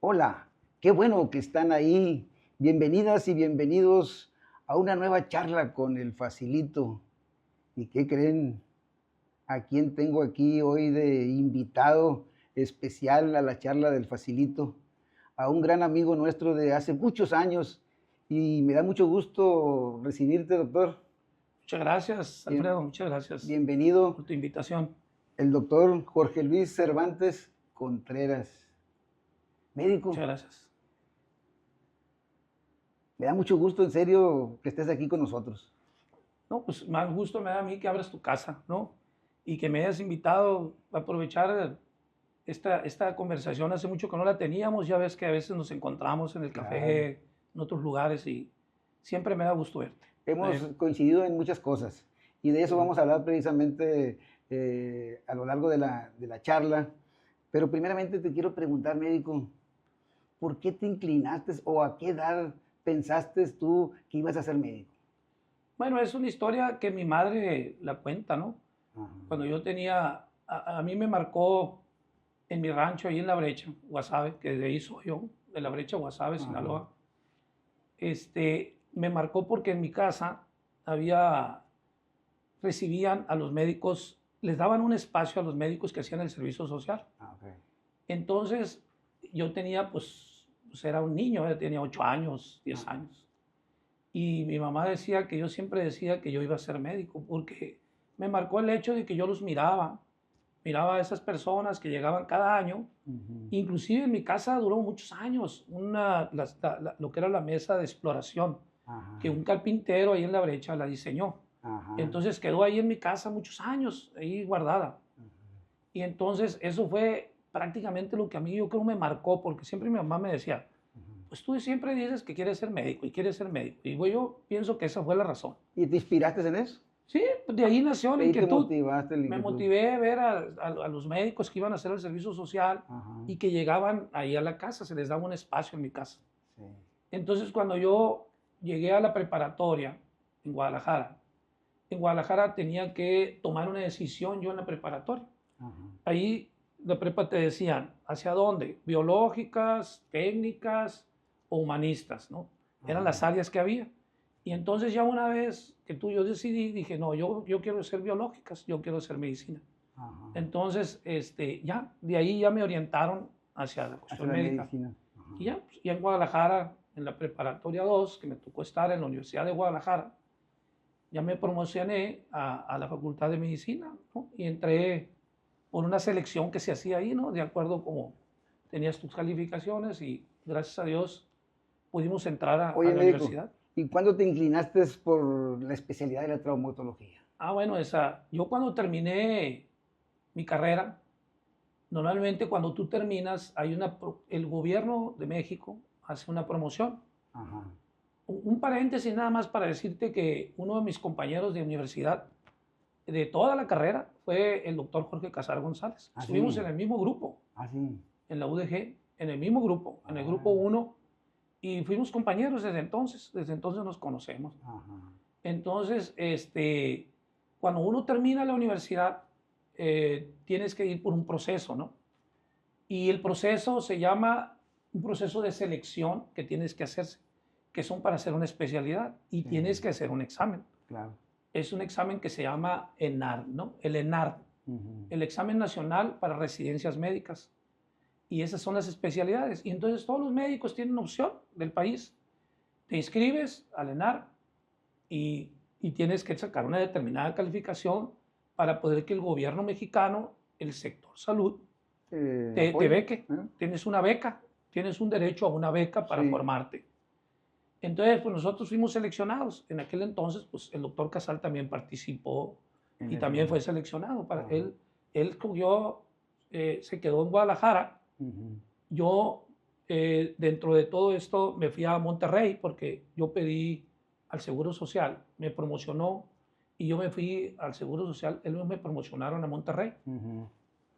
Hola, qué bueno que están ahí. Bienvenidas y bienvenidos a una nueva charla con el Facilito. ¿Y qué creen? ¿A quién tengo aquí hoy de invitado especial a la charla del Facilito? A un gran amigo nuestro de hace muchos años y me da mucho gusto recibirte, doctor. Muchas gracias, Bien- Alfredo, muchas gracias bienvenido, por tu invitación. el doctor Jorge Luis Cervantes Contreras, Muchas médico. gracias. Me da mucho gusto, en serio, que estés aquí con nosotros. No, pues más gusto me da a mí que abras tu casa, ¿no? Y que me hayas invitado a aprovechar esta conversación. Hace mucho que no la teníamos, ya ves que a veces nos encontramos en el Claro. café, en otros lugares y siempre me da gusto verte. Hemos ¿Eh? coincidido en muchas cosas y de Qué eso bueno. vamos a hablar precisamente a lo largo de la charla. Pero primeramente te quiero preguntar, médico, ¿por qué te inclinaste o a qué edad pensaste tú que ibas a ser médico? Bueno, es una historia que mi madre la cuenta, ¿no? Ajá, Cuando yo tenía, a mí me marcó en mi rancho, ahí en La Brecha, Guasave, que de ahí soy yo, de La Brecha, Guasave, ajá, Sinaloa. Me marcó porque en mi casa había, recibían a los médicos, les daban un espacio a los médicos que hacían el servicio social. ok. Entonces, yo tenía, pues era un niño, tenía 8 años, 10 Ajá, años. Y mi mamá decía que yo siempre decía que yo iba a ser médico, porque me marcó el hecho de que yo los miraba a esas personas que llegaban cada año. ujú, Inclusive en mi casa duró muchos años lo que era la mesa de exploración, que ajá, un carpintero ahí en La Brecha la diseñó. ajá, Entonces quedó ahí en mi casa muchos años, ahí guardada. Y entonces eso fue prácticamente lo que a mí yo creo me marcó, porque siempre mi mamá me decía, ujú. pues tú siempre dices que quieres ser médico y quieres ser médico. Y bueno, yo pienso que esa fue la razón. ¿Y te inspiraste en eso? Sí, pues de ahí nació la De ahí te inquietud. motivaste la Me inquietud. motivé a ver a los médicos que iban a hacer el servicio social Ajá, y que llegaban ahí a la casa, se les daba un espacio en mi casa. sí, Entonces, cuando yo llegué a la preparatoria en Guadalajara tenía que tomar una decisión yo en la preparatoria. ajá, Ahí la prepa te decían, ¿hacia dónde? Biológicas, técnicas o humanistas, ¿no? Eran las ajá, áreas que había. Y entonces ya una vez que yo decidí, dije, no, yo quiero ser biológicas, yo quiero ser medicina. ajá. Entonces, ya, de ahí ya me orientaron hacia la Hacia cuestión la médica. medicina. Y Ajá. ya, pues, ya en Guadalajara, en la preparatoria 2 que me tocó estar en la Universidad de Guadalajara, ya me promocioné a la Facultad de Medicina, ¿no? Y entré por una selección que se hacía ahí, ¿no? De acuerdo como tenías tus calificaciones y gracias a Dios pudimos entrar a Oye, la médico, universidad. ¿y cuándo te inclinaste por la especialidad de la traumatología? Bueno, yo cuando terminé mi carrera, normalmente cuando tú terminas, el gobierno de México hace una promoción. Ajá. Un paréntesis nada más para decirte que uno de mis compañeros de universidad de toda la carrera fue el doctor Jorge Casar González. Ah, Estuvimos sí. en el mismo grupo, Ah, sí. en la UDG, en el mismo grupo, en el grupo Órale. 1, y fuimos compañeros desde entonces nos conocemos. Ajá. Entonces, cuando uno termina la universidad, tienes que ir por un proceso, ¿no? Y el proceso se llama un proceso de selección que tienes que hacerse, que son para hacer una especialidad y Sí, tienes que hacer un examen. claro. Es un examen que se llama ENAR, ¿no? El ENAR, Ujú. el examen nacional para residencias médicas. Y esas son las especialidades. Y entonces todos los médicos tienen opción del país. Te inscribes al ENAR y tienes que sacar una determinada calificación para poder que el gobierno mexicano, el sector salud, te ¿Apoyo? beque. Tienes una beca, tienes un derecho a una beca para Sí, formarte. Entonces, pues nosotros fuimos seleccionados. En aquel entonces, pues el doctor Casal también participó en y ese también fue momento. seleccionado. Ajá. Él cogió, se quedó en Guadalajara. Ujú. Yo, dentro de todo esto, me fui a Monterrey porque yo pedí al Seguro Social, me promocionó y yo me fui al Seguro Social, ellos me promocionaron a Monterrey. Ujú.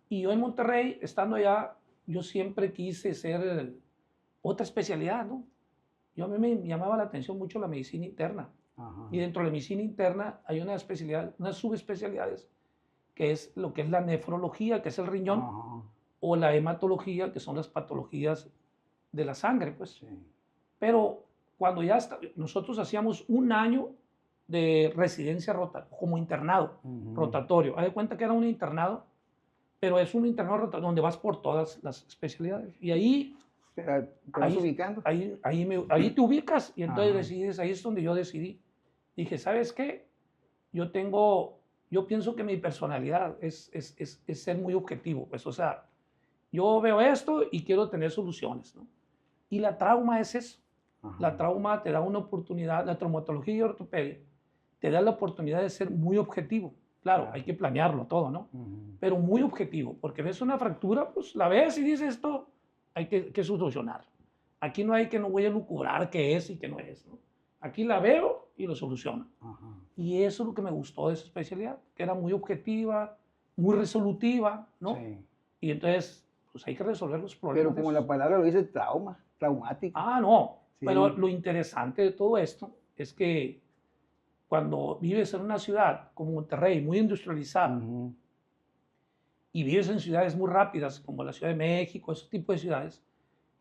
Y yo en Monterrey, estando allá, yo siempre quise ser otra especialidad, ¿no? A mí me llamaba la atención mucho la medicina interna. Ajá. Y dentro de la medicina interna hay una especialidad, unas subespecialidades, que es lo que es la nefrología, que es el riñón, Ajá. o la hematología, que son las patologías de la sangre, pues. Sí. Pero cuando ya nosotros hacíamos un año de residencia como internado rotatorio. Haz de cuenta que era un internado, pero es un internado rotatorio donde vas por todas las especialidades. Y ahí ¿Te vas ubicando? ahí te ubicas y entonces Ajá. decides, ahí es donde yo decidí. Dije, ¿sabes qué? Yo pienso que mi personalidad es ser muy objetivo, pues, o sea, yo veo esto y quiero tener soluciones, ¿no? Y la trauma es eso. Ajá. La trauma te da una oportunidad, la traumatología y ortopedia te da la oportunidad de ser muy objetivo. Claro, hay que planearlo todo, ¿no? Pero muy objetivo, porque ves una fractura, pues la ves y dices esto, hay que solucionar. Aquí no hay que no voy a lucubrar qué es y qué no es, ¿no? Aquí la veo y lo soluciono. Ajá. Y eso es lo que me gustó de esa especialidad, que era muy objetiva, muy resolutiva, ¿no? Sí. Y entonces, pues hay que resolver los problemas. Pero como la palabra lo dice, traumático. Ah, no. Sí. Pero lo interesante de todo esto es que cuando vives en una ciudad como Monterrey, muy industrializada, y vives en ciudades muy rápidas como la Ciudad de México, ese tipo de ciudades,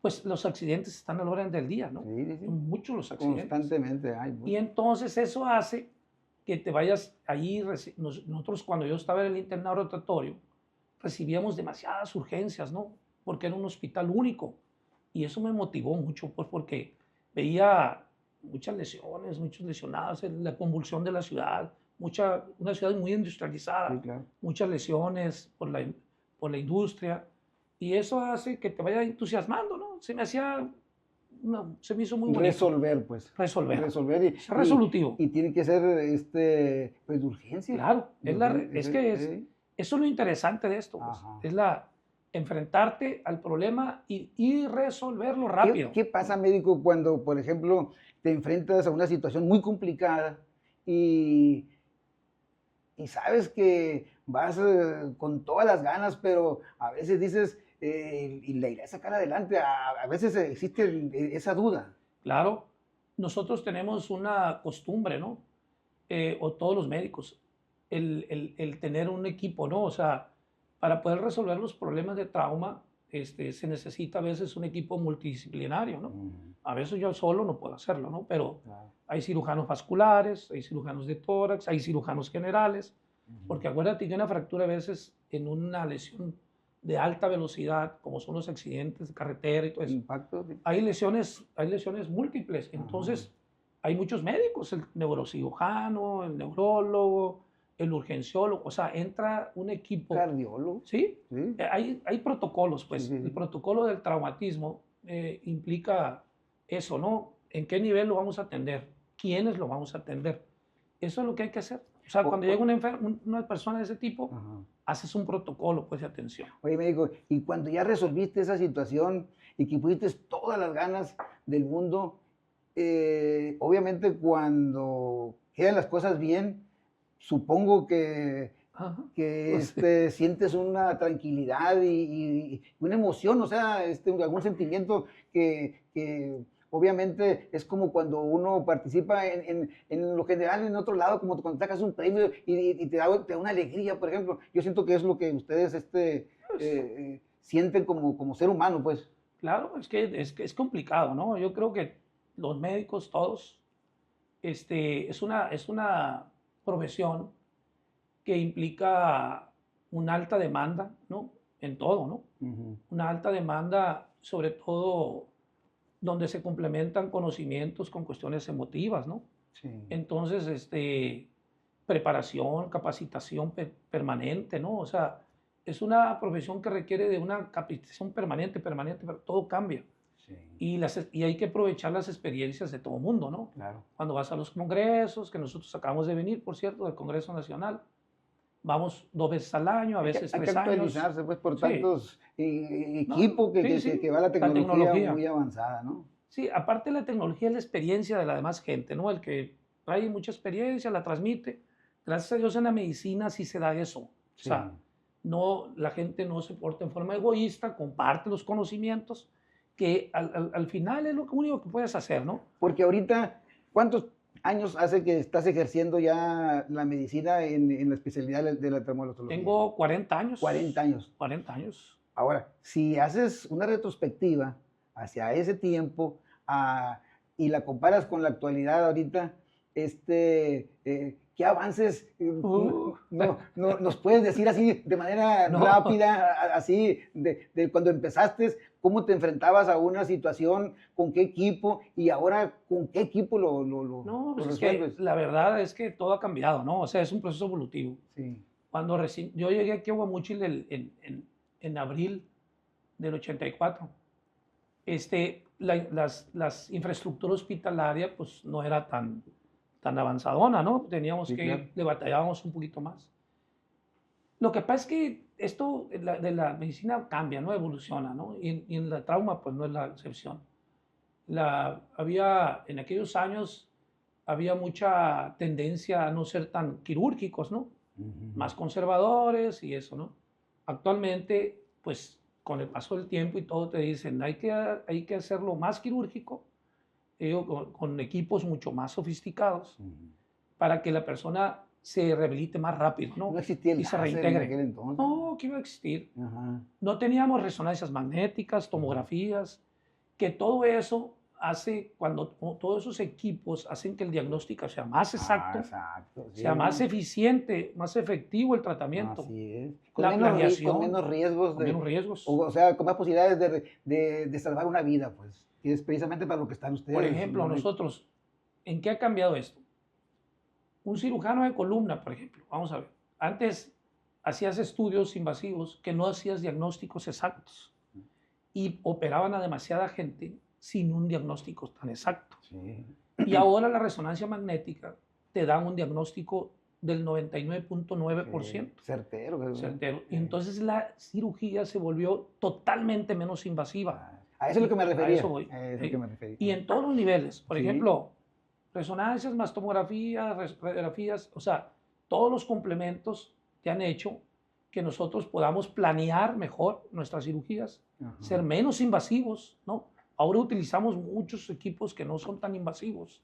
pues los accidentes están a la orden del día, ¿no? Sí, sí. Son muchos los accidentes. Constantemente hay. Y entonces eso hace que te vayas allí. Nosotros cuando yo estaba en el internado rotatorio, recibíamos demasiadas urgencias, ¿no? Porque era un hospital único. Y eso me motivó mucho, pues porque veía muchas lesiones, muchos lesionados, la convulsión de la ciudad, una ciudad muy industrializada, Sí, claro. muchas lesiones por la industria. Y eso hace que te vaya entusiasmando, ¿no? Se me hizo muy bonito. Resolver, pues. Resolver. Resolver y, Ser resolutivo. Y tiene que ser pues, de urgencia. Claro, eso es lo interesante de esto, pues, es enfrentarte al problema y resolverlo rápido. ¿Qué pasa, médico, cuando, por ejemplo, te enfrentas a una situación muy complicada y sabes que vas con todas las ganas, pero a veces dices, y la iré a sacar adelante? A veces existe esa duda. Claro, nosotros tenemos una costumbre, ¿no? O todos los médicos, el tener un equipo, ¿no? O sea, para poder resolver los problemas de trauma, se necesita a veces un equipo multidisciplinario, ¿no? A veces yo solo no puedo hacerlo, ¿no? Pero hay cirujanos vasculares, hay cirujanos de tórax, hay cirujanos generales, porque acuérdate que una fractura a veces en una lesión de alta velocidad, como son los accidentes de carretera y todo eso, Impacto. hay lesiones múltiples. Entonces, hay muchos médicos, el neurocirujano, el neurólogo, el urgenciólogo, o sea, entra un equipo. Cardiólogo. Sí, sí. Hay protocolos, pues. Sí. El protocolo del traumatismo implica eso, ¿no? ¿En qué nivel lo vamos a atender? ¿Quiénes lo vamos a atender? Eso es lo que hay que hacer. O sea, cuando llega una persona de ese tipo, haces un protocolo, pues, de atención. Oye, médico, y cuando ya resolviste esa situación y que pusiste todas las ganas del mundo, obviamente cuando quedan las cosas bien, supongo que sientes una tranquilidad y una emoción, o sea, algún sentimiento que obviamente es como cuando uno participa en lo general en otro lado, como cuando sacas un premio y te da una alegría, por ejemplo. Yo siento que es lo que ustedes sienten como ser humano, pues. Claro, es que es complicado, ¿no? Yo creo que los médicos todos, es una profesión que implica una alta demanda, ¿no? En todo, ¿no? Una alta demanda, sobre todo donde se complementan conocimientos con cuestiones emotivas, ¿no? Sí. Entonces, preparación, capacitación permanente, ¿no? O sea, es una profesión que requiere de una capacitación permanente, pero todo cambia. Sí. Y hay que aprovechar las experiencias de todo el mundo, ¿no? Claro. Cuando vas a los congresos, que nosotros acabamos de venir, por cierto, del Congreso Nacional, vamos 2 veces al año, a veces 3 años. Hay que actualizarse, pues, por tantos equipos que va la tecnología muy avanzada, ¿no? Sí, aparte la tecnología es la experiencia de la demás gente, ¿no? El que trae mucha experiencia, la transmite. Gracias a Dios en la medicina sí se da eso. Sí. O sea, la gente no se porta en forma egoísta, comparte los conocimientos, que al final es lo único que puedes hacer, ¿no? Porque ahorita, ¿cuántos años hace que estás ejerciendo ya la medicina en la especialidad de la traumatología? Tengo 40 años. 40 años. 40 años. Ahora, si haces una retrospectiva hacia ese tiempo y la comparas con la actualidad ahorita, ¿qué avances nos puedes decir así de manera No. rápida, así de cuando empezaste, cómo te enfrentabas a una situación, con qué equipo y ahora con qué equipo No, pues lo es que resuelves? la verdad es que todo ha cambiado, ¿no? O sea, es un proceso evolutivo. Sí. Cuando yo llegué aquí a Guamuchil en abril del 84, las infraestructuras hospitalarias pues no era tan avanzadona, ¿no? Teníamos Sí, claro. le batallábamos un poquito más. Lo que pasa es que esto de la medicina cambia, ¿no? Evoluciona, ¿no? Y en la trauma pues no es la excepción. En aquellos años había mucha tendencia a no ser tan quirúrgicos, ¿no? Más conservadores y eso, ¿no? Actualmente, pues con el paso del tiempo y todo te dicen, hay que hacerlo más quirúrgico, con equipos mucho más sofisticados, para que la persona se rehabilite más rápido, ¿no? No existía el Y se láser en reintegre. aquel entonces. No, ¿qué iba a existir? Ajá. No teníamos resonancias magnéticas, tomografías, que todo eso hace, cuando todos esos equipos hacen que el diagnóstico sea más exacto, Exacto, sí. sea más eficiente, más efectivo el tratamiento. Así es. La plagiación, Con menos riesgos. con menos riesgos. O sea, con más posibilidades de salvar una vida, pues. Y es precisamente para lo que están ustedes. Por ejemplo, nosotros, ¿en qué ha cambiado esto? Un cirujano de columna, por ejemplo, vamos a ver. Antes hacías estudios invasivos que no hacías diagnósticos exactos y operaban a demasiada gente sin un diagnóstico tan exacto. Sí. Y ahora la resonancia magnética te da un diagnóstico del 99.9%. Certero. Certero. Y entonces la cirugía se volvió totalmente menos invasiva. A eso es lo que me refería. A eso voy. A eso es lo que me refería. Y en todos los niveles. Por Sí. ejemplo, resonancias, más tomografías, radiografías, o sea, todos los complementos que han hecho que nosotros podamos planear mejor nuestras cirugías, Ajá. ser menos invasivos, ¿no? Ahora utilizamos muchos equipos que no son tan invasivos.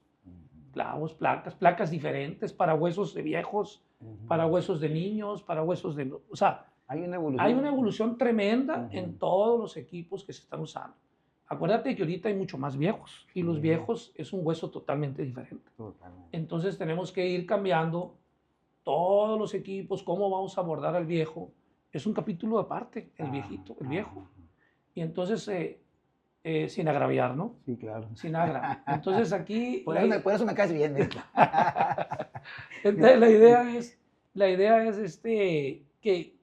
Clavos, placas diferentes para huesos de viejos, para huesos de niños, para huesos de... O sea, hay una evolución tremenda en todos los equipos que se están usando. Acuérdate que ahorita hay mucho más viejos y los viejos es un hueso totalmente diferente. Totalmente. Entonces tenemos que ir cambiando todos los equipos, cómo vamos a abordar al viejo. Es un capítulo aparte, el viejito, el viejo. Y entonces, sin agraviar, ¿no? Sí, claro. Sin agra. Entonces aquí... Por eso me caes bien. Entonces la idea es que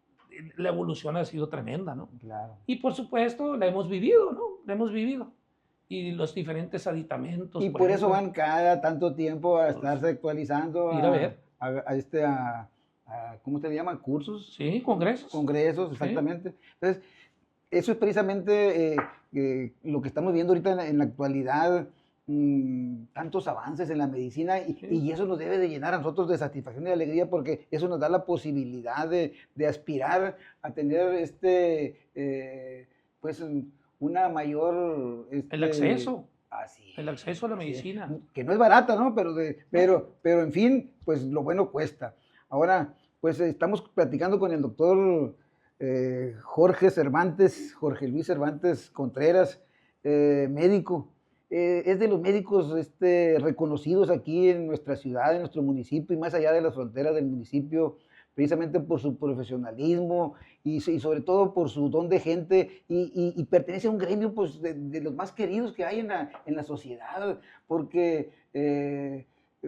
la evolución ha sido tremenda, ¿no? Claro. Y por supuesto la hemos vivido, ¿no? La hemos vivido. Y los diferentes aditamentos. Y por eso van cada tanto tiempo a estarse actualizando. Ir a ver. ¿Cómo se le llaman? ¿Cursos? Sí, congresos. Congresos, exactamente. Sí. Entonces, eso es precisamente lo que estamos viendo ahorita en la actualidad, tantos avances en la medicina y eso nos debe de llenar a nosotros de satisfacción y de alegría porque eso nos da la posibilidad de aspirar a tener pues una mayor... el acceso. Así el acceso a la medicina. Que no es barata, ¿no? Pero en fin, pues lo bueno cuesta. Ahora, pues estamos platicando con el doctor Jorge Luis Cervantes Contreras, médico. Es de los médicos reconocidos aquí en nuestra ciudad, en nuestro municipio y más allá de las fronteras del municipio, precisamente por su profesionalismo y sobre todo por su don de gente y pertenece a un gremio pues, de los más queridos que hay en la sociedad, porque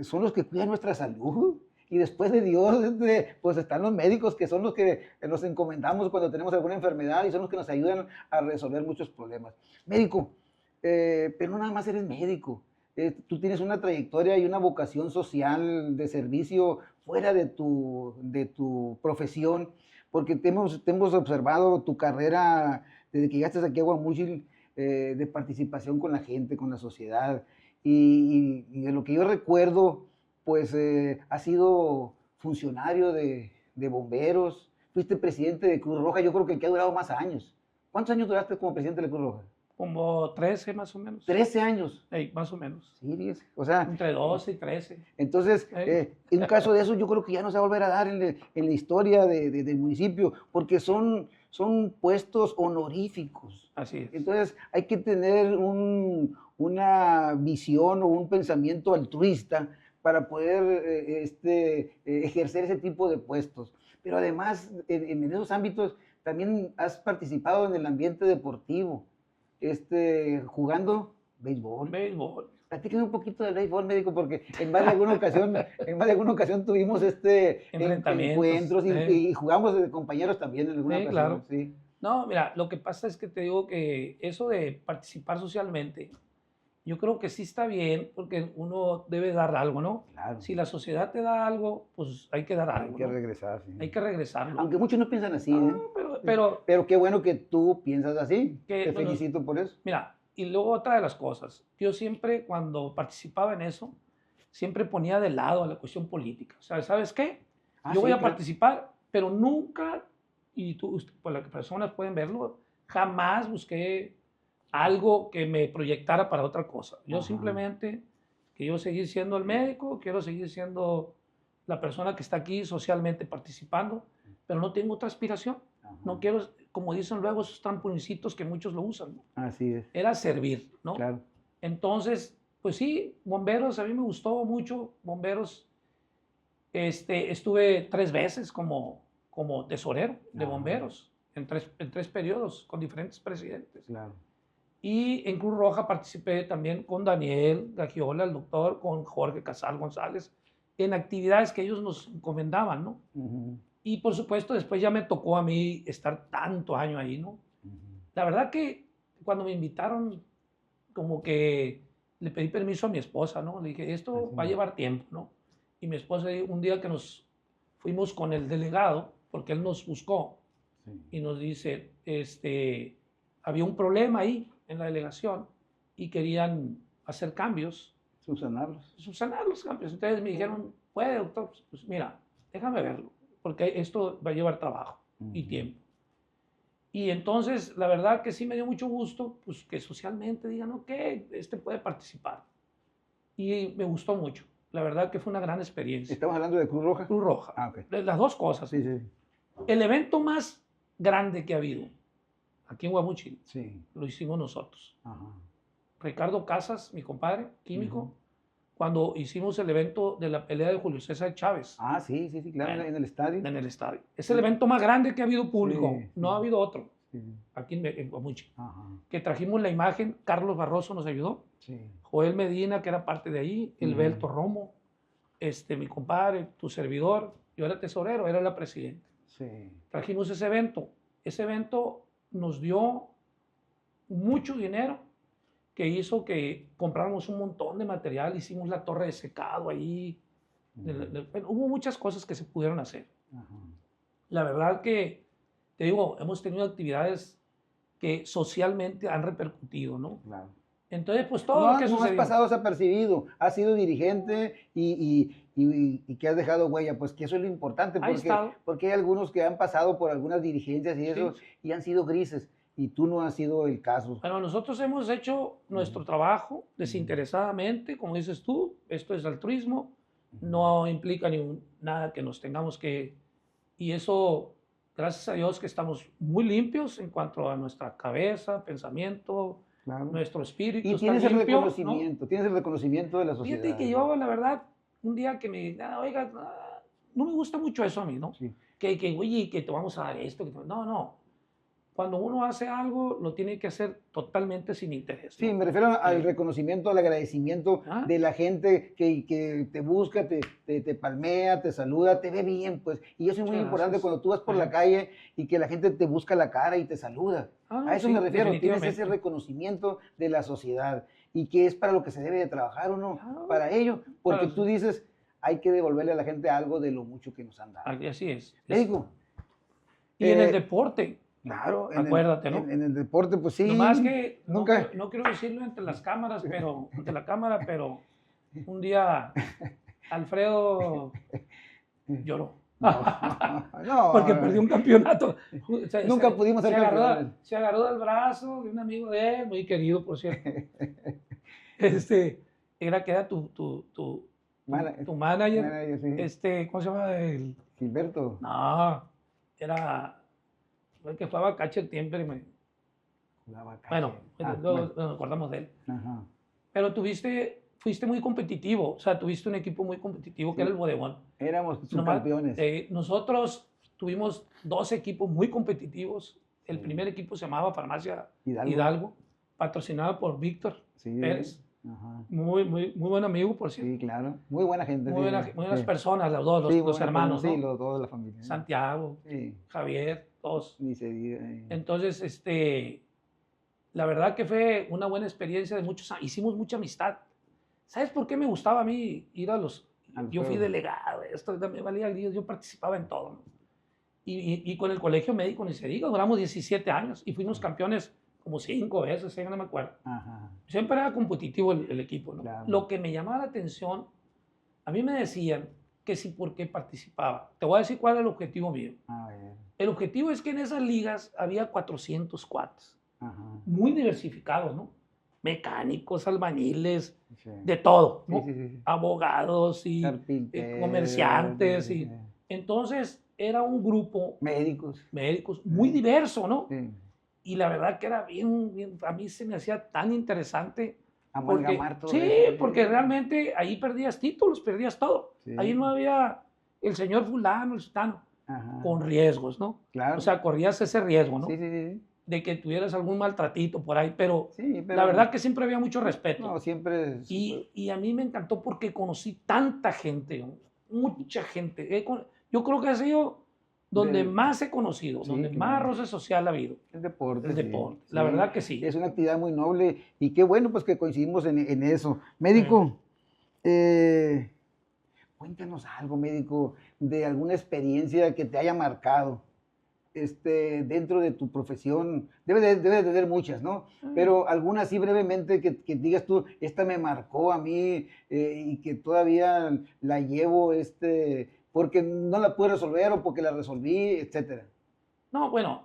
son los que cuidan nuestra salud. Y después de Dios, pues están los médicos que son los que nos encomendamos cuando tenemos alguna enfermedad y son los que nos ayudan a resolver muchos problemas. Médico, pero no nada más eres médico. Tú tienes una trayectoria y una vocación social de servicio fuera de tu profesión, porque te hemos observado tu carrera desde que llegaste aquí a Guamuchil, de participación con la gente, con la sociedad. Y de lo que yo recuerdo, pues has sido funcionario de bomberos, fuiste presidente de Cruz Roja, yo creo que ha durado más años. ¿Cuántos años duraste como presidente de la Cruz Roja? Como 13 más o menos. 13 años. Más o menos. Sí, fíjese. O sea, Entre 12 y 13. entonces, en un caso de eso, yo creo que ya no se va a volver a dar en la historia del municipio, porque son puestos honoríficos. Así es. Entonces, hay que tener una visión o un pensamiento altruista para poder ejercer ese tipo de puestos. Pero además, en esos ámbitos, también has participado en el ambiente deportivo, jugando béisbol. Béisbol. Platícame un poquito del béisbol, médico, porque en más de alguna ocasión tuvimos encuentros y jugamos de compañeros también en alguna ocasión. Claro. Sí. No, mira, lo que pasa es que te digo que eso de participar socialmente, yo creo que sí está bien, porque uno debe dar algo, ¿no? Claro. Si la sociedad te da algo, pues hay que dar algo. Hay que regresar, sí. Hay que regresarlo. Aunque muchos no piensan así, No, pero qué bueno que tú piensas así. Te bueno, felicito por eso. Mira, y luego otra de las cosas, yo siempre cuando participaba en eso, siempre ponía de lado a la cuestión política. O sea, ¿sabes qué? Yo voy a participar, pero nunca, y pues las personas pueden verlo, jamás busqué algo que me proyectara para otra cosa. Yo simplemente quiero seguir siendo el médico, quiero seguir siendo la persona que está aquí socialmente participando, pero no tengo otra aspiración. No quiero, como dicen luego, esos trampolincitos que muchos lo usan, ¿no? Así es. Era servir, ¿no? Claro. Entonces, pues sí, bomberos, a mí me gustó mucho, bomberos. Estuve 3 veces como tesorero de bomberos, en tres periodos, con diferentes presidentes. Claro. Y en Cruz Roja participé también con Daniel Gagiola, el doctor, con Jorge Casal González, en actividades que ellos nos encomendaban, ¿no? Y por supuesto, después ya me tocó a mí estar tanto año ahí, ¿no? La verdad que cuando me invitaron, como que le pedí permiso a mi esposa, ¿no? Le dije, esto va a llevar tiempo, ¿no? Y mi esposa, un día que nos fuimos con el delegado, porque él nos buscó, y nos dice, había un problema ahí en la delegación y querían hacer cambios. Subsanar los cambios. Entonces me dijeron, puede, doctor, pues mira, déjame verlo, porque esto va a llevar trabajo y tiempo. Y entonces, la verdad que sí me dio mucho gusto, pues que socialmente digan, ok, puede participar. Y me gustó mucho. La verdad que fue una gran experiencia. ¿Estamos hablando de Cruz Roja? Cruz Roja. Ah, ok. Las dos cosas. Sí, sí. El evento más grande que ha habido aquí en Guamuchil, sí, lo hicimos nosotros. Ajá. Ricardo Casas, mi compadre, químico, cuando hicimos el evento de la pelea de Julio César Chávez. Ah, sí, claro, Bueno, en el estadio. En el estadio. Es el evento más grande que ha habido público. Sí, no ha habido otro. Sí. Aquí en Guamuchil. Ajá. Que trajimos la imagen, Carlos Barroso nos ayudó. Sí. Joel Medina, que era parte de ahí, Elberto Romo, mi compadre, tu servidor, yo era tesorero, era la presidenta. Sí. Trajimos ese evento. Ese evento nos dio mucho dinero que hizo que compráramos un montón de material, hicimos la torre de secado ahí. Bueno, hubo muchas cosas que se pudieron hacer. Ajá. La verdad que, te digo, hemos tenido actividades que socialmente han repercutido, ¿no? Claro. Entonces, pues todo lo que no sucedió. has pasado desapercibido, has sido dirigente y que has dejado huella, pues que eso es lo importante, porque hay algunos que han pasado por algunas dirigencias y eso, y han sido grises, y tú no has sido el caso. Bueno, nosotros hemos hecho nuestro trabajo desinteresadamente, como dices tú, esto es altruismo, no implica nada que nos tengamos que... Y eso, gracias a Dios que estamos muy limpios en cuanto a nuestra cabeza, pensamiento, Claro. Nuestro espíritu. Y tienes el reconocimiento, ¿no? Tienes el reconocimiento de la sociedad. Fíjate que yo, la verdad, un día que me, oiga, no me gusta mucho eso a mí, ¿no? Sí. Oye, que te vamos a dar esto. No. Cuando uno hace algo, lo tiene que hacer totalmente sin interés, ¿no? Sí, me refiero al reconocimiento, al agradecimiento de la gente que te busca, te palmea, te saluda, te ve bien, pues. Y eso es muy importante cuando tú vas por la calle y que la gente te busca la cara y te saluda. A eso me refiero, tienes ese reconocimiento de la sociedad y que es para lo que se debe de trabajar, ¿o no? Para ello, porque tú dices, hay que devolverle a la gente algo de lo mucho que nos han dado. Así es. Médico. Y en el deporte. Claro, acuérdate, ¿no? En el deporte, pues sí. Nomás que nunca... no quiero decirlo ante la cámara, pero un día Alfredo lloró. No, Porque no, perdió un campeonato. nunca pudimos ser campeones. Se agarró del brazo de un amigo de él, muy querido, por cierto. Este, era que era tu manager, Sí. ¿cómo se llama? Gilberto. No, era el que fue a Bacache siempre. Jugaba Bueno, cache. luego nos acordamos de él. Ajá. Pero fuiste muy competitivo, o sea, tuviste un equipo muy competitivo que Sí. era el Bodegón. Éramos Nomás, subcampeones. nosotros tuvimos 2 equipos muy competitivos. El Sí. primer equipo se llamaba Farmacia Hidalgo. Hidalgo, patrocinado por Víctor Sí. Pérez. Ajá. Muy buen amigo, por cierto. Sí, claro. Muy buena gente. Muy Sí. buenas Sí. personas, los dos, Sí, muy los buena hermanos, persona. ¿no? Sí, los dos de la familia. Santiago, Sí. Javier, todos. Ni se diga. Entonces, la verdad que fue una buena experiencia de muchos años. Hicimos mucha amistad. ¿Sabes por qué me gustaba a mí ir a los... Yo fui delegado, esto me valía grillos, yo participaba en todo, ¿no? Y con el colegio médico ni se diga, duramos 17 años y fuimos campeones como 5 veces, ya no me acuerdo. Ajá. Siempre era competitivo el equipo, ¿no? Claro. Lo que me llamaba la atención, a mí me decían que sí, por qué participaba. Te voy a decir cuál era el objetivo mío. A ver. El objetivo es que en esas ligas había 400 cuates, Ajá. muy diversificados, ¿no? Mecánicos, albañiles, Sí. de todo, ¿no? Sí, sí, sí. Abogados y Carpinteros, comerciantes. sí. Entonces era un grupo Médicos. muy diverso, ¿no? Sí. Y la verdad que era bien, a mí se me hacía tan interesante. Amalgamar todo Sí, eso. porque realmente ahí perdías títulos, perdías todo. Sí. Ahí no había el señor fulano, el sultano, Ajá. con riesgos, ¿no? Claro. O sea, corrías ese riesgo, ¿no? Sí, sí, sí. De que tuvieras algún maltratito por ahí, pero, Sí, pero la verdad que siempre había mucho respeto. no, siempre. Y a mí me encantó porque conocí tanta gente, ¿no? Mucha gente. Yo creo que ha sido donde más he conocido, Sí, donde claro. más roce social ha habido. El deporte. El sí, deporte, sí. la verdad que sí. Es una actividad muy noble y qué bueno pues que coincidimos en eso. Médico, cuéntanos algo, médico, de alguna experiencia que te haya marcado dentro de tu profesión. Debe de tener muchas, ¿no? Pero alguna así brevemente que digas tú, esta me marcó a mí y que todavía la llevo porque no la pude resolver o porque la resolví, etcétera. No, bueno,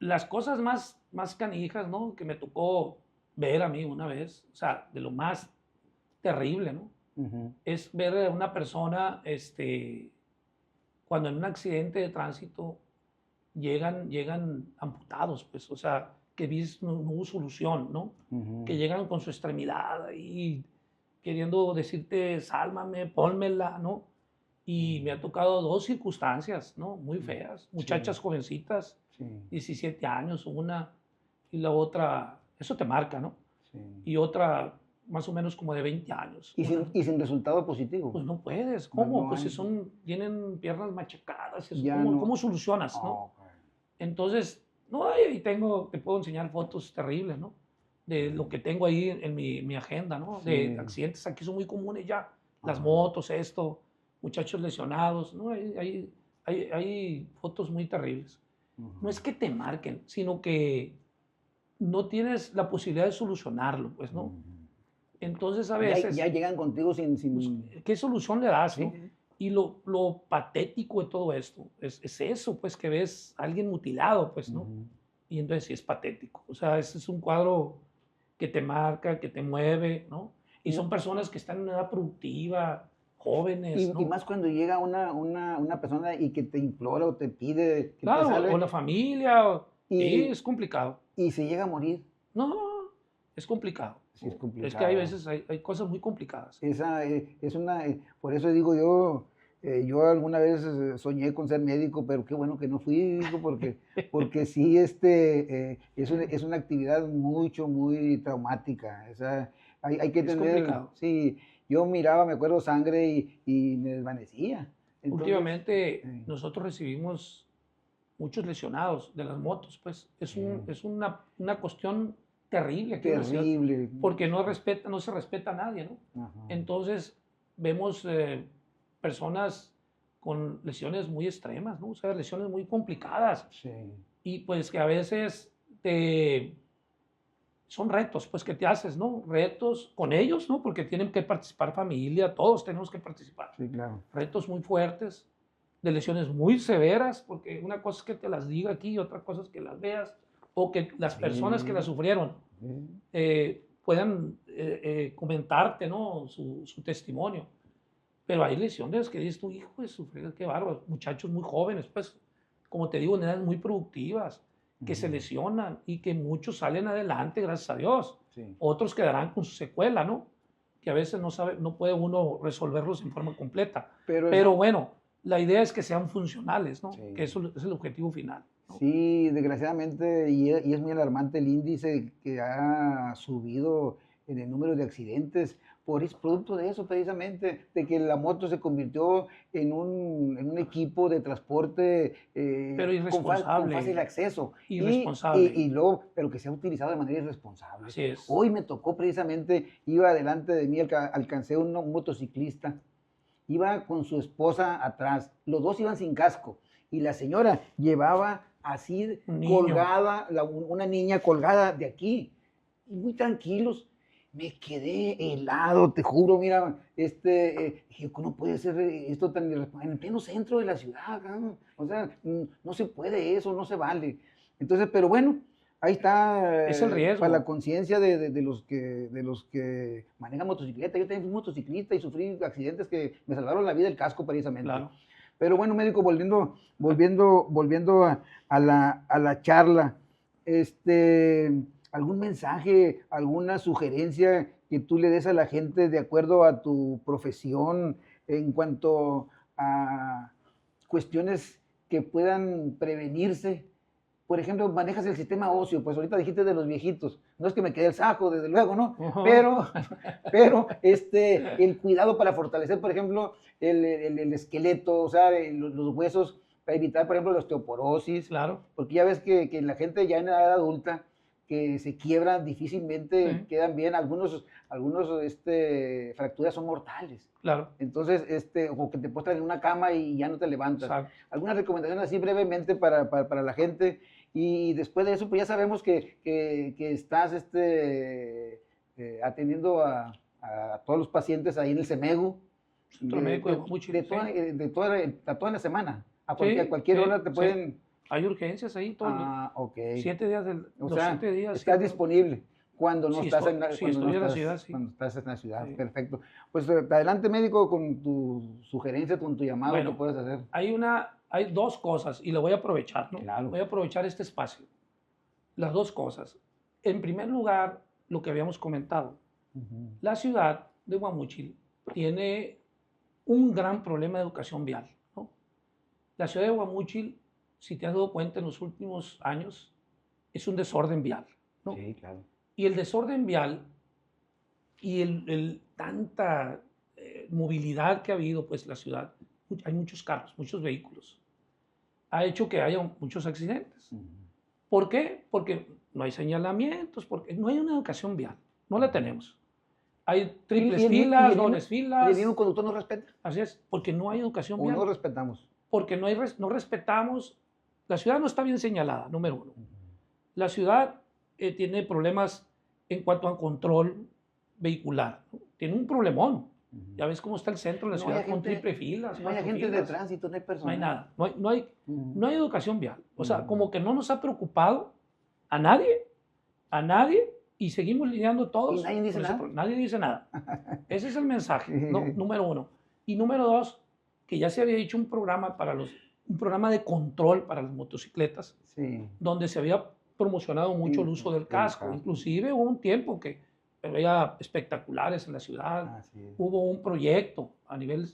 las cosas más canijas, ¿no? Que me tocó ver a mí una vez, o sea, de lo más terrible, ¿no? Uh-huh. Es ver a una persona, cuando en un accidente de tránsito llegan amputados, pues, o sea, que no hubo solución, ¿no? Uh-huh. Que llegan con su extremidad ahí queriendo decirte, sálvame, pónmela, ¿no? Y me ha tocado 2 circunstancias, ¿no? Muy feas. Muchachas jovencitas, Sí. 17 años, una, y la otra, eso te marca, ¿no? Sí. Y otra más o menos como de 20 años. ¿Y sin resultado positivo? Pues no puedes. ¿Cómo? No pues hay. si tienen piernas machacadas, eso, Ya ¿cómo, no. ¿cómo solucionas, no? Okay. Entonces, no, ahí te puedo enseñar fotos terribles, ¿no? De lo que tengo ahí en mi agenda, ¿no? Sí. De accidentes aquí son muy comunes ya. Las motos, muchachos lesionados, ¿no? Hay fotos muy terribles. No es que te marquen, sino que no tienes la posibilidad de solucionarlo, pues, ¿no? Entonces, a veces... Ya llegan contigo sin... Pues, ¿qué solución le das, ¿Sí? no? Y lo patético de todo esto es eso, pues, que ves a alguien mutilado, pues, ¿no? Y entonces sí es patético. O sea, ese es un cuadro que te marca, que te mueve, ¿no? Y son personas que están en una edad productiva, jóvenes, ¿no? Y más cuando llega una persona y que te implora o te pide que claro, te salve. o la familia, sí, es complicado. Y se llega a morir. No, es complicado. Sí, es complicado. Es que hay veces hay cosas muy complicadas. Por eso digo yo alguna vez soñé con ser médico, pero qué bueno que no fui, digo, porque sí, es una actividad muy traumática. Hay que Es tener, complicado. sí, yo miraba, me acuerdo, sangre y me desvanecía. Entonces, últimamente nosotros recibimos muchos lesionados de las motos, pues es una cuestión terrible aquí en la ciudad, terrible. porque no se respeta a nadie, ¿no? Ajá. Entonces vemos personas con lesiones muy extremas, ¿no? O sea, lesiones muy complicadas. Sí. Y pues que a veces son retos, pues, que te haces, ¿no? Retos con ellos, ¿no? Porque tienen que participar familia, todos tenemos que participar. Sí, claro. Retos muy fuertes, de lesiones muy severas, porque una cosa es que te las diga aquí y otra cosa es que las veas, o que las personas que las Sí, sufrieron sí. puedan comentarte, ¿no? Su testimonio. Pero hay lesiones que dices tú, hijo de sufrir, qué bárbaro. Muchachos muy jóvenes, pues, como te digo, en edades muy productivas, que se Ujú. lesionan y que muchos salen adelante, gracias a Dios. Sí. Otros quedarán con su secuela, ¿no? Que a veces no puede uno resolverlos en forma completa. Pero Pero eso, bueno, la idea es que sean funcionales, ¿no? Que sí. eso es el objetivo final, ¿no? Sí, desgraciadamente, y es muy alarmante el índice que ha subido en el número de accidentes, es producto de eso precisamente, de que la moto se convirtió en un equipo de transporte Pero con fácil irresponsable, acceso, irresponsable. y luego, pero que se ha utilizado de manera irresponsable. Así es. Hoy me tocó precisamente, iba delante de mí, alcancé un motociclista, iba con su esposa atrás, los dos iban sin casco y la señora llevaba así Un niño. colgada, una niña colgada de aquí, y muy tranquilos. Me quedé helado, te juro, mira, dije, ¿cómo puede ser esto tan en el pleno centro de la ciudad? ¿No? O sea, no se puede eso, no se vale. Entonces, pero bueno, ahí está Es el para la riesgo, conciencia de los que manejan motocicleta. Yo también fui motociclista y sufrí accidentes que me salvaron la vida, el casco precisamente. claro. Pero bueno, médico, volviendo a la charla, ¿algún mensaje, alguna sugerencia que tú le des a la gente de acuerdo a tu profesión en cuanto a cuestiones que puedan prevenirse? Por ejemplo, manejas el sistema óseo, pues ahorita dijiste de los viejitos, no es que me quede el saco, desde luego, ¿no? Ujú, Pero el cuidado para fortalecer, por ejemplo, el esqueleto, o sea, los huesos, para evitar, por ejemplo, la osteoporosis, claro, porque ya ves que la gente ya en edad adulta, que se quiebran difícilmente, sí, quedan bien, algunos fracturas son mortales. claro, Entonces, o que te puestas en una cama y ya no te levantas. exacto. Alguna recomendación así brevemente para la gente. Y después de eso, pues ya sabemos que estás atendiendo a todos los pacientes ahí en el CEMEGU, Centro Médico de Guamuchil, sí. a toda la semana. A Sí, cualquier sí, hora te sí. pueden. Hay urgencias ahí todos Ah, ok. 7 días, O los sea, 7 días, estás 7. disponible cuando no Si estás estoy, si estoy en la ciudad, sí. cuando estás en la ciudad. Sí. Perfecto. Pues adelante, médico, con tu sugerencia, con tu llamado que Bueno, puedes hacer. hay dos cosas y lo voy a aprovechar, ¿no? Claro. Voy a aprovechar este espacio. Las dos cosas. En primer lugar, lo que habíamos comentado. Ujú. La ciudad de Guamuchil tiene un gran problema de educación vial, ¿no? La ciudad de Guamuchil, si te has dado cuenta en los últimos años, es un desorden vial, ¿no? Sí, claro. Y el desorden vial y tanta movilidad que ha habido, pues la ciudad, hay muchos carros, muchos vehículos, ha hecho que haya muchos accidentes. Ujú. ¿Por qué? Porque no hay señalamientos, porque no hay una educación vial, no la tenemos. Hay triples filas, dobles Y el mismo filas, conductor no respeta. así es, porque no hay educación O no vial, respetamos. porque no respetamos, la ciudad no está bien señalada, número uno. Ujú. La ciudad tiene problemas en cuanto a control vehicular, ¿no? Tiene un problemón. Ujú. Ya ves cómo está el centro de la No hay ciudad con agente, triple filas, no hay 4 agentes de filas. tránsito, no hay No hay personal. nada, no hay Ujú. educación vial. O sea, Ujú. como que no nos ha preocupado a nadie, y seguimos lidiando Y todos nadie dice con ese nada. problema. Nadie dice nada. Ese es el mensaje, ¿no? Sí, Número uno. Y número dos, que ya se había hecho un programa de control para las motocicletas, sí, donde se había promocionado mucho sí, el uso del del casco. casco. Inclusive hubo un tiempo que había espectaculares en la ciudad. Así es. Hubo un proyecto a nivel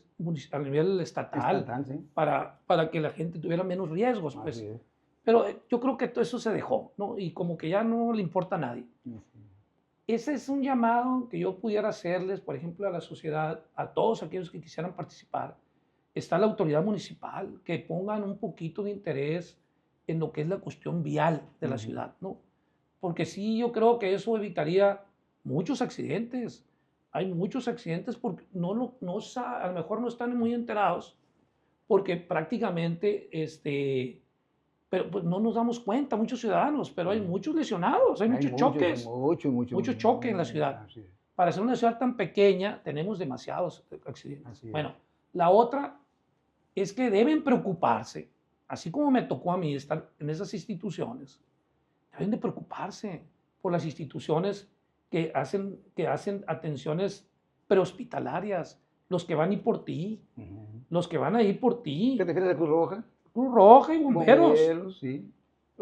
estatal Estatal, sí. para que la gente tuviera menos riesgos, Así pues. es. Pero yo creo que todo eso se dejó, ¿no? Y como que ya no le importa a nadie. Sí. Ese es un llamado que yo pudiera hacerles, por ejemplo, a la sociedad, a todos aquellos que quisieran participar. Está la autoridad municipal, que pongan un poquito de interés en lo que es la cuestión vial de la Ujú. ciudad, ¿no? Porque sí, yo creo que eso evitaría muchos accidentes. Hay muchos accidentes porque a lo mejor no están muy enterados, porque prácticamente pero pues, no nos damos cuenta, muchos ciudadanos, pero hay muchos lesionados, hay muchos choques, mucho choque en la ciudad. Así es, Para ser una ciudad tan pequeña, tenemos demasiados accidentes. así es. Bueno, la otra es que deben preocuparse, así como me tocó a mí estar en esas instituciones, deben de preocuparse por las instituciones que hacen atenciones prehospitalarias, los que van a ir por ti, Ujú. los que van a ir por ti, ¿Qué te refieres a Cruz Roja? Cruz Roja y bomberos. Bomberos, sí.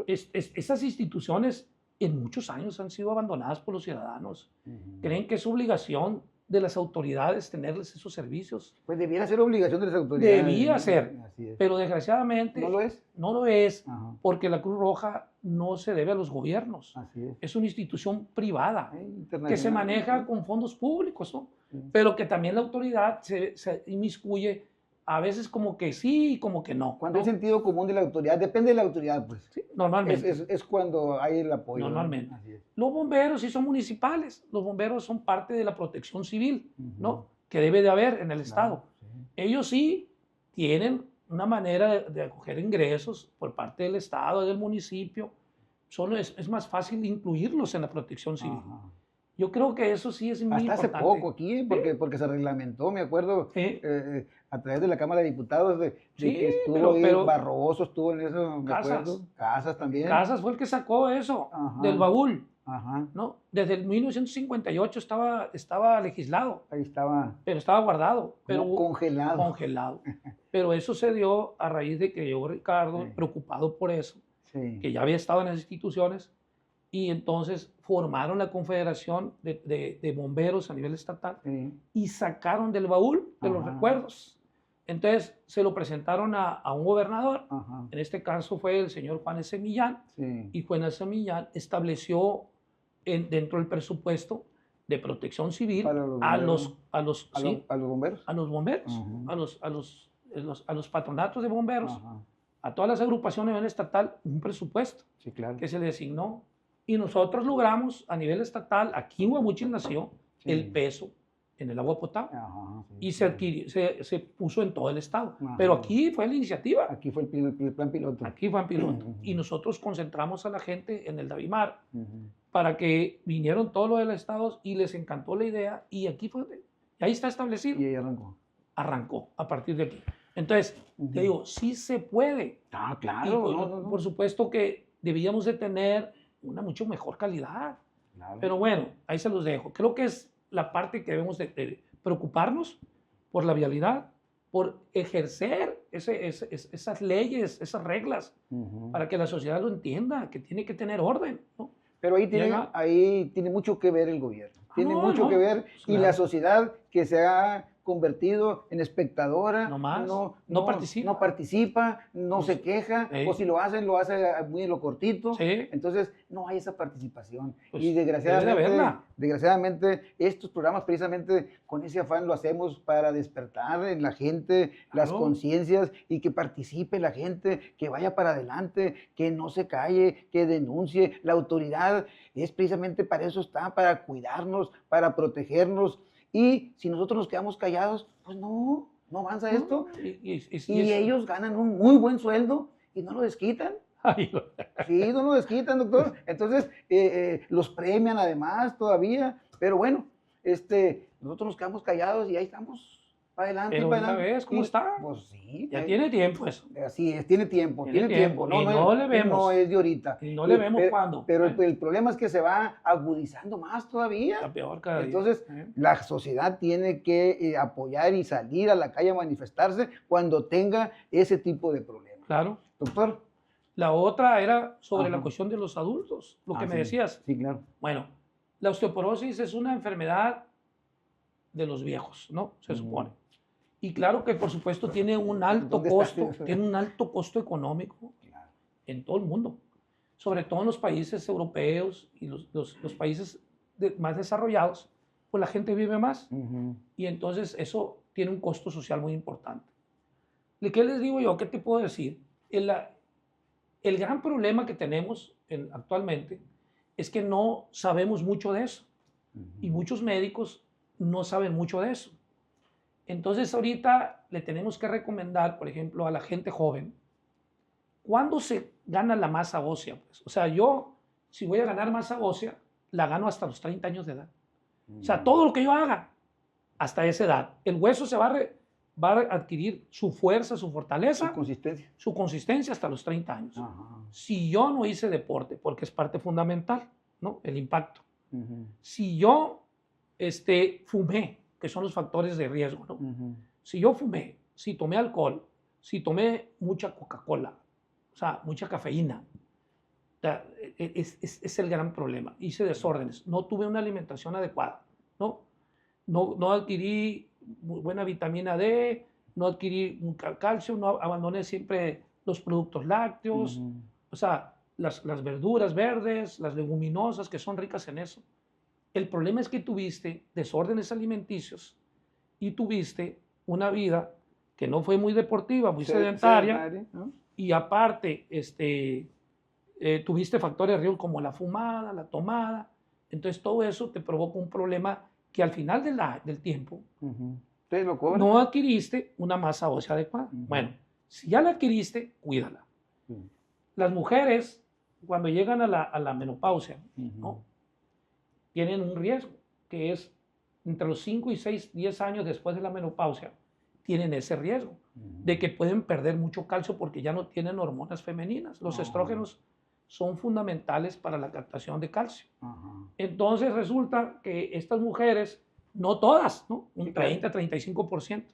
Esas instituciones en muchos años han sido abandonadas por los ciudadanos. Ujú. Creen que es obligación de las autoridades tenerles esos servicios. Pues debiera ser obligación de las autoridades. Debía ser, Así es. pero desgraciadamente ¿No lo es? no lo es, Ajá, porque la Cruz Roja no se debe a los gobiernos. así es. Es una institución privada que se Internacional. maneja con fondos públicos, ¿no? Sí. Pero que también la autoridad se inmiscuye a veces como que sí y como que no. Cuando ¿no? hay sentido común de la autoridad, depende de la autoridad, pues. Sí, normalmente. Es cuando hay el apoyo. ¿no? Normalmente. Así es. Los bomberos sí son municipales, los bomberos son parte de la protección civil, ¿no? Ujú. Que debe de haber en el Claro, Estado. sí. Ellos sí tienen una manera de acoger ingresos por parte del Estado, del municipio. Solo es más fácil incluirlos en la protección civil. Ajá. Yo creo que eso sí es muy Hasta hace importante. poco aquí, porque se reglamentó, me acuerdo, Sí. a través de la Cámara de Diputados, de Sí, que estuvo pero- ahí, pero- Barroso estuvo en eso, me Casas. acuerdo. Casas también. Casas fue el que sacó eso Ajá. del baúl, Ajá, ¿no? Desde el 1958 estaba legislado, ahí estaba pero estaba guardado, pero como congelado. congelado. Pero eso se dio a raíz de que llegó Ricardo, Sí. preocupado por eso, Sí. que ya había estado en las instituciones, y entonces formaron la Confederación de Bomberos a nivel estatal Sí. y sacaron del baúl de los Ajá. recuerdos. Entonces se lo presentaron a un gobernador, Ajá. en este caso fue el señor Juan S. Millán, Sí. y Juan S. Millán estableció dentro del presupuesto de protección civil Para los a bomberos. los, ¿A, sí, a los bomberos? a los bomberos, Ujú. a los patronatos de bomberos, Ajá. a todas las agrupaciones a nivel estatal, un presupuesto Sí, claro. que se le asignó. Y nosotros logramos a nivel estatal, aquí en Guamuchil nació Sí. el peso en el agua potable Ajá, sí, y sí. se puso en todo el estado. Ajá. Pero aquí fue la iniciativa, Aquí fue el plan piloto. aquí fue en piloto. Ujú. Y nosotros concentramos a la gente en el Davimar Ujú. para que vinieron todos los del estado y les encantó la idea y aquí fue, ahí está establecido. Y ahí arrancó. Arrancó a partir de aquí. Entonces, Ujú. te digo, sí se puede. Ah, Y claro. por, no, no, no. por supuesto que debíamos de tener una mucho mejor calidad. Claro. Pero bueno, ahí se los dejo. Creo que es la parte que debemos de preocuparnos por la vialidad, por ejercer esas leyes, esas reglas, Ujú. para que la sociedad lo entienda, que tiene que tener orden, ¿no? Pero Llega- ahí tiene mucho que ver el gobierno. Tiene no, mucho no, que ver. pues Y claro. la sociedad que se ha convertido en espectadora. No más, No, no participa. No participa, no Pues, se queja. sí. O si lo hace muy en lo cortito. Sí. Entonces, no hay esa participación. Pues, Y debe de haberla. desgraciadamente, estos programas precisamente con ese afán lo hacemos para despertar en la gente las Claro. conciencias y que participe la gente, que vaya para adelante, que no se calle, que denuncie. La autoridad es precisamente para eso está, para cuidarnos, para protegernos. Y si nosotros nos quedamos callados, pues no avanza esto. Y ellos ganan un muy buen sueldo y no lo desquitan. Ay, Sí, no lo desquitan, doctor. Entonces, los premian además todavía. Pero bueno, nosotros nos quedamos callados y ahí estamos, para adelante. pero para una adelante. vez, ¿cómo Y, está? Pues sí. Ya tiene tiempo eso. Así es, tiene tiempo. Tiene tiempo, y es- no le vemos. No es de ahorita. Y no le vemos cuándo. Pero el problema es que se va agudizando más todavía. Está peor cada día. Entonces, ¿eh? la sociedad tiene que apoyar y salir a la calle a manifestarse cuando tenga ese tipo de problemas. Claro. Doctor. La otra era sobre Ajá. la cuestión de los adultos, lo que me sí. decías. Sí, claro. Bueno, la osteoporosis es una enfermedad de los viejos, ¿no? Se Ujú. supone. Y claro que por supuesto tiene un alto ¿Dónde está costo, eso? tiene un alto costo económico Claro. en todo el mundo, sobre todo en los países europeos y los países más desarrollados, pues la gente vive más Ujú. y entonces eso tiene un costo social muy importante. ¿Qué les digo yo? ¿Qué te puedo decir? El gran problema que tenemos actualmente es que no sabemos mucho de eso y muchos médicos no saben mucho de eso. Entonces ahorita le tenemos que recomendar, por ejemplo, a la gente joven ¿cuándo se gana la masa ósea? Pues? O sea, yo, si voy a ganar masa ósea, la gano hasta los 30 años de edad. O sea, todo lo que yo haga hasta esa edad, el hueso se va a adquirir su fuerza, su fortaleza, su consistencia hasta los 30 años. Ajá. Si yo no hice deporte, porque es parte fundamental, ¿no? El impacto. Si yo fumé, que son los factores de riesgo, ¿no? Si yo fumé, si tomé alcohol, si tomé mucha Coca-Cola, o sea, mucha cafeína, es el gran problema. Hice desórdenes, no tuve una alimentación adecuada, no adquirí buena vitamina D, no adquirí calcio, no abandoné siempre los productos lácteos, o sea, las verduras verdes, las leguminosas que son ricas en eso. El problema es que tuviste desórdenes alimenticios y tuviste una vida que no fue muy deportiva, muy sedentaria, ¿no? Y aparte tuviste factores de riesgo como la fumada, la tomada. Entonces todo eso te provoca un problema que al final del tiempo no adquiriste una masa ósea adecuada. Bueno, si ya la adquiriste, cuídala. Las mujeres, cuando llegan a la menopausia, ¿no? Tienen un riesgo, que es entre los 5 y 6, 10 años después de la menopausia, tienen ese riesgo de que pueden perder mucho calcio porque ya no tienen hormonas femeninas. Los estrógenos son fundamentales para la captación de calcio. Entonces resulta que estas mujeres, no todas, ¿no? Un 30-35%,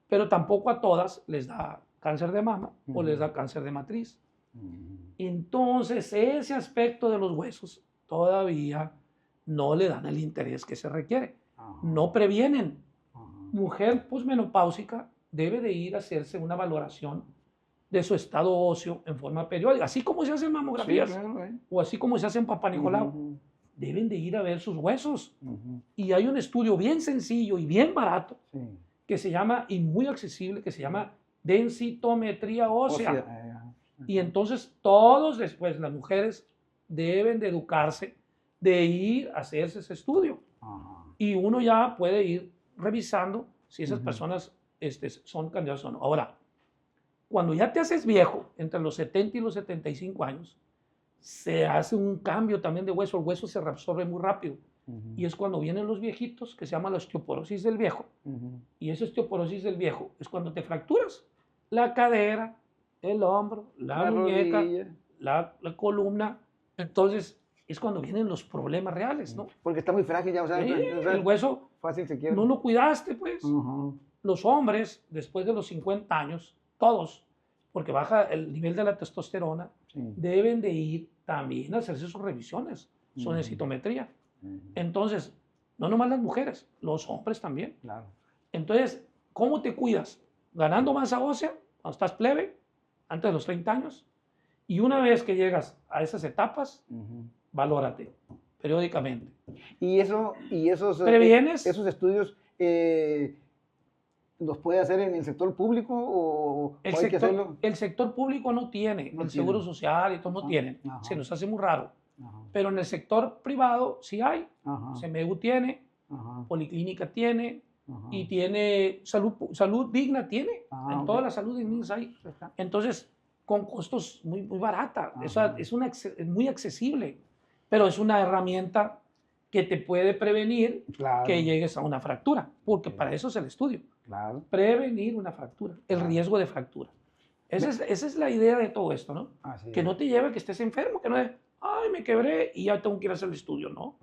pero tampoco a todas les da cáncer de mama o les da cáncer de matriz. Entonces ese aspecto de los huesos todavía no le dan el interés que se requiere. No previenen. Mujer posmenopáusica debe de ir a hacerse una valoración de su estado óseo en forma periódica, así como se hacen mamografías, o así como se hacen Papá Nicolau. Deben de ir a ver sus huesos. Y hay un estudio bien sencillo y bien barato que se llama, y muy accesible, que se llama densitometría ósea. Y entonces todos después, las mujeres deben de educarse de ir a hacerse ese estudio. Y uno ya puede ir revisando si esas personas son candidatas o no. Ahora, cuando ya te haces viejo, entre los 70 y los 75 años, se hace un cambio también de hueso. El hueso se reabsorbe muy rápido. Y es cuando vienen los viejitos, que se llama la osteoporosis del viejo. Y esa osteoporosis del viejo es cuando te fracturas la cadera, el hombro, la muñeca, la columna. Entonces, es cuando vienen los problemas reales, ¿no? Porque está muy frágil ya, o sea, el hueso fácil se quiebra. No lo cuidaste, pues. Los hombres, después de los 50 años, todos, porque baja el nivel de la testosterona, deben de ir también a hacerse sus revisiones, su densitometría. Entonces, no nomás las mujeres, los hombres también. Claro. Entonces, ¿cómo te cuidas? Ganando masa ósea, cuando estás plebe, antes de los 30 años, y una vez que llegas a esas etapas, valórate periódicamente. ¿Y esos ¿previenes? Esos estudios los puede hacer en el sector público o hay que hacerlo? El sector público no tiene, el Seguro Social y todo no tienen, se nos hace muy raro. Pero en el sector privado sí hay, CMU tiene, Policlínica tiene, y tiene salud digna tiene, en todas las salud dignas hay. Entonces, con costos muy, muy barata, es muy accesible, pero es una herramienta que te puede prevenir que llegues a una fractura, porque para eso es el estudio. Prevenir una fractura, el riesgo de fractura. Esa es la idea de todo esto, ¿no? Que no te lleve a que estés enfermo, que no es, ay, me quebré y ya tengo que ir a hacer el estudio, ¿no?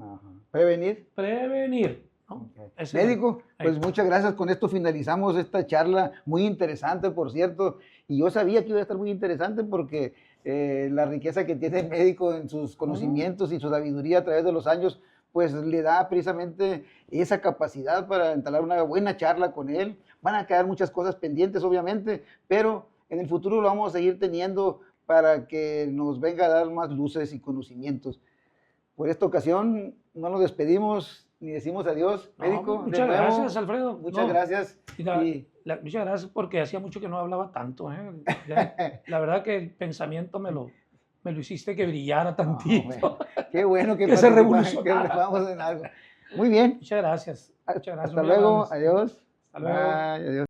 Prevenir. Prevenir, ¿no? Médico, pues muchas gracias. Con esto finalizamos esta charla muy interesante, por cierto. Y yo sabía que iba a estar muy interesante porque la riqueza que tiene el médico en sus conocimientos y su sabiduría a través de los años, pues le da precisamente esa capacidad para entablar una buena charla con él. Van a quedar muchas cosas pendientes, obviamente, pero en el futuro lo vamos a seguir teniendo para que nos venga a dar más luces y conocimientos. Por esta ocasión no nos despedimos ni decimos adiós, médico. Muchas gracias, Alfredo. Muchas gracias. Muchas gracias porque hacía mucho que no hablaba tanto. La verdad que el pensamiento me lo hiciste que brillara tantito. Qué bueno que se revolucionara. En algo. Muy bien. Muchas gracias. Hasta luego. Adiós. Hasta luego. Bye, adiós.